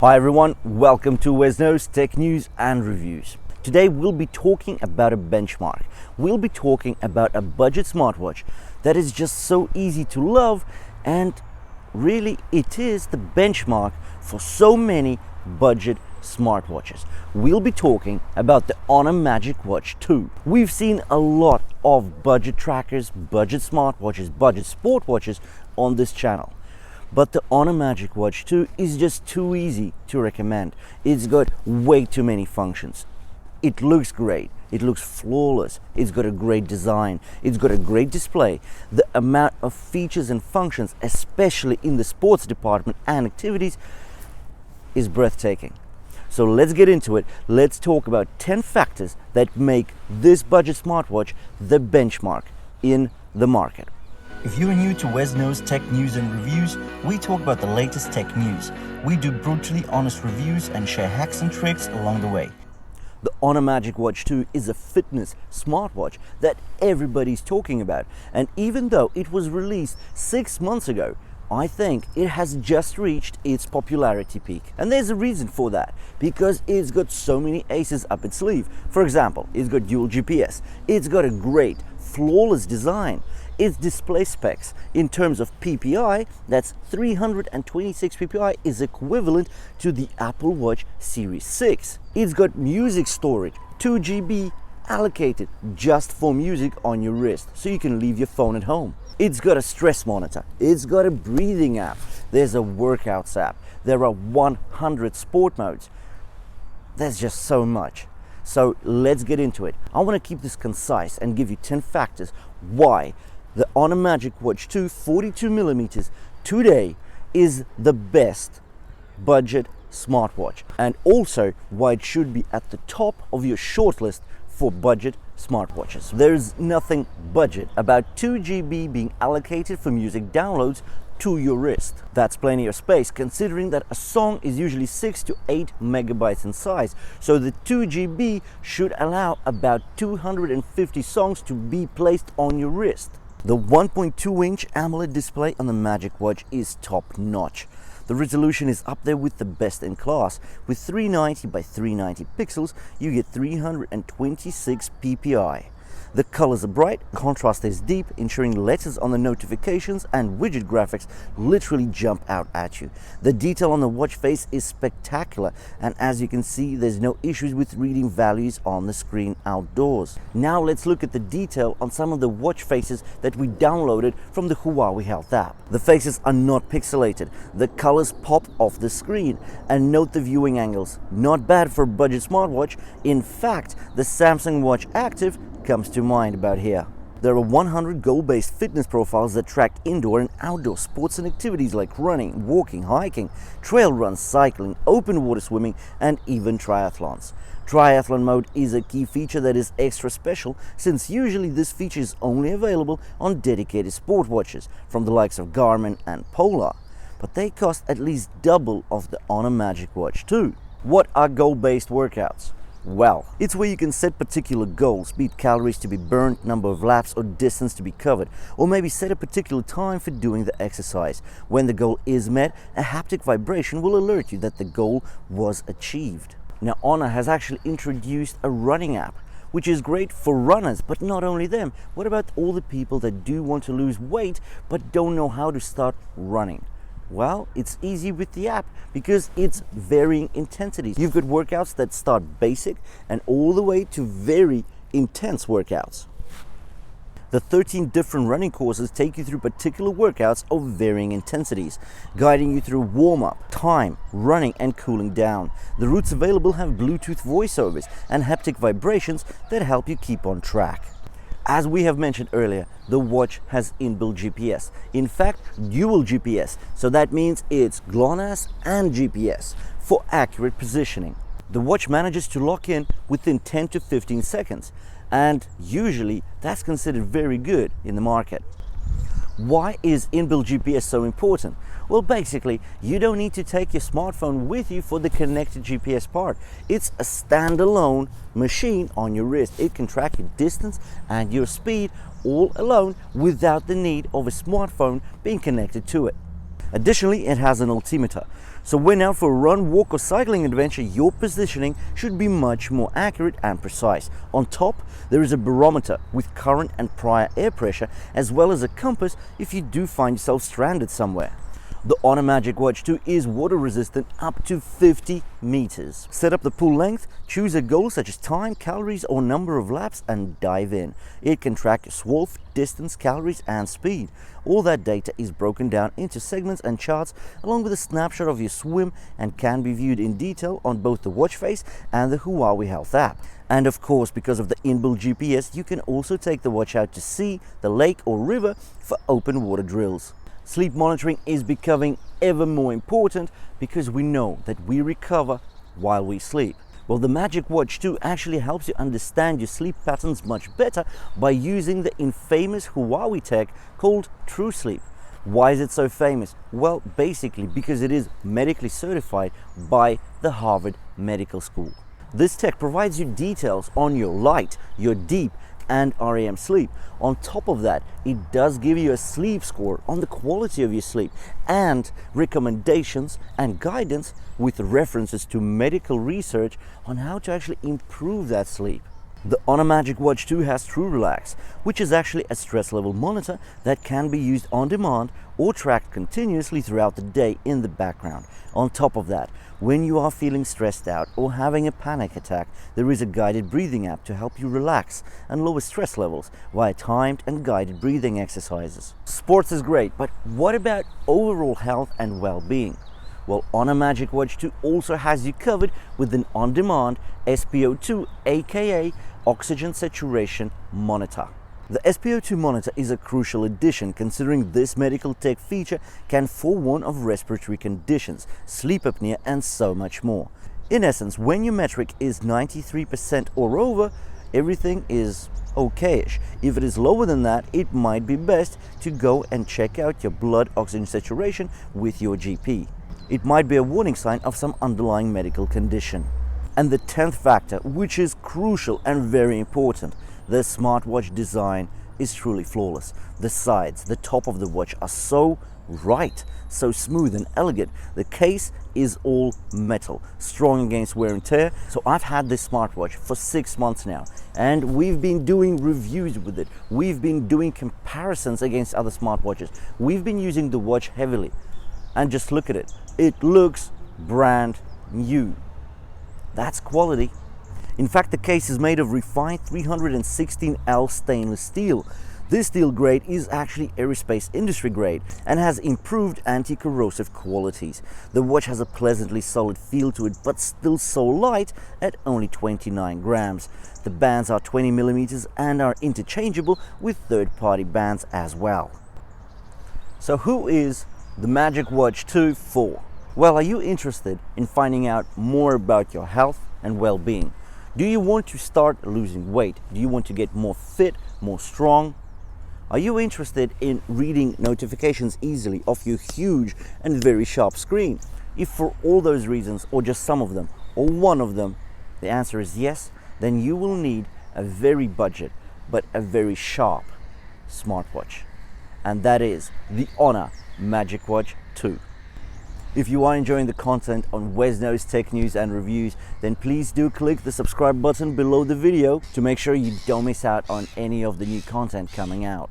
Hi everyone, welcome to WesKnows Tech News and Reviews. Today we'll be talking about a benchmark. We'll be talking about a budget smartwatch that is just so easy to love, and really it is the benchmark for so many budget smartwatches. We'll be talking about the Honor Magic Watch 2. We've seen a lot of budget trackers, budget smartwatches, budget sport watches on this channel. But the Honor Magic Watch 2 is just too easy to recommend. It's got way too many functions. It looks great. It looks flawless. It's got a great design. It's got a great display. The amount of features and functions, especially in the sports department and activities, is breathtaking. So let's get into it. Let's talk about 10 factors that make this budget smartwatch the benchmark in the market. If you are new to WesKnows Tech News and Reviews, we talk about the latest tech news. We do brutally honest reviews and share hacks and tricks along the way. The Honor Magic Watch 2 is a fitness smartwatch that everybody's talking about. And even though it was released 6 months ago, I think it has just reached its popularity peak. And there's a reason for that, because it's got so many aces up its sleeve. For example, it's got dual GPS. It's got a great, flawless design. Its display specs in terms of PPI, that's 326 PPI, is equivalent to the Apple Watch Series 6. It's got music storage, 2 GB allocated just for music on your wrist, so you can leave your phone at home. It's got a stress monitor, it's got a breathing app, there's a workouts app, there are 100 sport modes. There's just so much. So let's get into it. I want to keep this concise and give you 10 factors why the Honor Magic Watch 2 42mm today is the best budget smartwatch, and also why it should be at the top of your shortlist for budget smartwatches. There's nothing budget about 2 GB being allocated for music downloads to your wrist. That's plenty of space, considering that a song is usually 6 to 8 megabytes in size. So the 2 GB should allow about 250 songs to be placed on your wrist. The 1.2-inch AMOLED display on the Magic Watch is top-notch. The resolution is up there with the best in class. With 390 by 390 pixels, you get 326 PPI. The colors are bright, contrast is deep, ensuring letters on the notifications and widget graphics literally jump out at you. The detail on the watch face is spectacular, and as you can see, there's no issues with reading values on the screen outdoors. Now let's look at the detail on some of the watch faces that we downloaded from the Huawei Health app. The faces are not pixelated, the colors pop off the screen, and note the viewing angles. Not bad for a budget smartwatch. In fact, the Samsung Watch Active comes to mind about here. There are 100 goal-based fitness profiles that track indoor and outdoor sports and activities like running, walking, hiking, trail runs, cycling, open water swimming, and even triathlons. Triathlon mode is a key feature that is extra special, since usually this feature is only available on dedicated sport watches from the likes of Garmin and Polar, but they cost at least double of the Honor Magic Watch 2. What are goal-based workouts? Well, it's where you can set particular goals, be it calories to be burned, number of laps, or distance to be covered, or maybe set a particular time for doing the exercise. When the goal is met, a haptic vibration will alert you that the goal was achieved. Now, Honor has actually introduced a running app, which is great for runners, but not only them. What about all the people that do want to lose weight but don't know how to start running? Well, it's easy with the app because it's varying intensities. You've got workouts that start basic and all the way to very intense workouts. The 13 different running courses take you through particular workouts of varying intensities, guiding you through warm-up, time, running, and cooling down. The routes available have Bluetooth voiceovers and haptic vibrations that help you keep on track. As we have mentioned earlier, the watch has inbuilt GPS. In fact, dual GPS, so that means it's GLONASS and GPS for accurate positioning. The watch manages to lock in within 10 to 15 seconds, and usually that's considered very good in the market. Why is inbuilt GPS so important? Well, basically, you don't need to take your smartphone with you for the connected GPS part. It's a standalone machine on your wrist. It can track your distance and your speed all alone without the need of a smartphone being connected to it. Additionally, it has an altimeter, So when out for a run, walk or cycling adventure, your positioning should be much more accurate and precise. On top, there is a barometer with current and prior air pressure, as well as a compass if you do find yourself stranded somewhere. The Honor Magic Watch 2 is water resistant up to 50 meters. Set up the pull length, choose a goal such as time, calories or number of laps and dive in. It can track your swolf, distance, calories and speed. All that data is broken down into segments and charts along with a snapshot of your swim and can be viewed in detail on both the watch face and the Huawei Health app. And of course, because of the inbuilt GPS, you can also take the watch out to sea, the lake or river for open water drills. Sleep monitoring is becoming ever more important because we know that we recover while we sleep. Well, the Magic Watch 2 actually helps you understand your sleep patterns much better by using the infamous Huawei tech called True Sleep. Why is it so famous? Well, basically because it is medically certified by the Harvard Medical School. This tech provides you details on your light, your deep, and REM sleep. On top of that, it does give you a sleep score on the quality of your sleep and recommendations and guidance with references to medical research on how to actually improve that sleep. The Honor Magic Watch 2 has True Relax, which is actually a stress level monitor that can be used on demand or tracked continuously throughout the day in the background. On top of that, when you are feeling stressed out or having a panic attack, there is a guided breathing app to help you relax and lower stress levels via timed and guided breathing exercises. Sports is great, but what about overall health and well-being? Well, Honor Magic Watch 2 also has you covered with an on-demand SpO2 aka oxygen saturation monitor. The SpO2 monitor is a crucial addition considering this medical tech feature can forewarn of respiratory conditions, sleep apnea and so much more. In essence, when your metric is 93% or over, everything is okayish. If it is lower than that, it might be best to go and check out your blood oxygen saturation with your GP. It might be a warning sign of some underlying medical condition. And the 10th factor, which is crucial and very important, the smartwatch design is truly flawless. The sides, the top of the watch are so right, so smooth and elegant. The case is all metal, strong against wear and tear. So I've had this smartwatch for 6 months now, and we've been doing reviews with it. We've been doing comparisons against other smartwatches. We've been using the watch heavily. And just look at it. It looks brand new. That's quality. In fact, the case is made of refined 316L stainless steel. This steel grade is actually aerospace industry grade and has improved anti-corrosive qualities. The watch has a pleasantly solid feel to it, but still so light at only 29 grams. The bands are 20 millimeters and are interchangeable with third-party bands as well. So who is the Magic Watch 2 for? Well, are you interested in finding out more about your health and well-being? Do you want to start losing weight? Do you want to get more fit, more strong? Are you interested in reading notifications easily off your huge and very sharp screen? If for all those reasons, or just some of them, or one of them, the answer is yes, then you will need a very budget, but a very sharp smartwatch. And that is the Honor Magic Watch 2. If you are enjoying the content on WesKnows Tech News and Reviews, then please do click the subscribe button below the video to make sure you don't miss out on any of the new content coming out.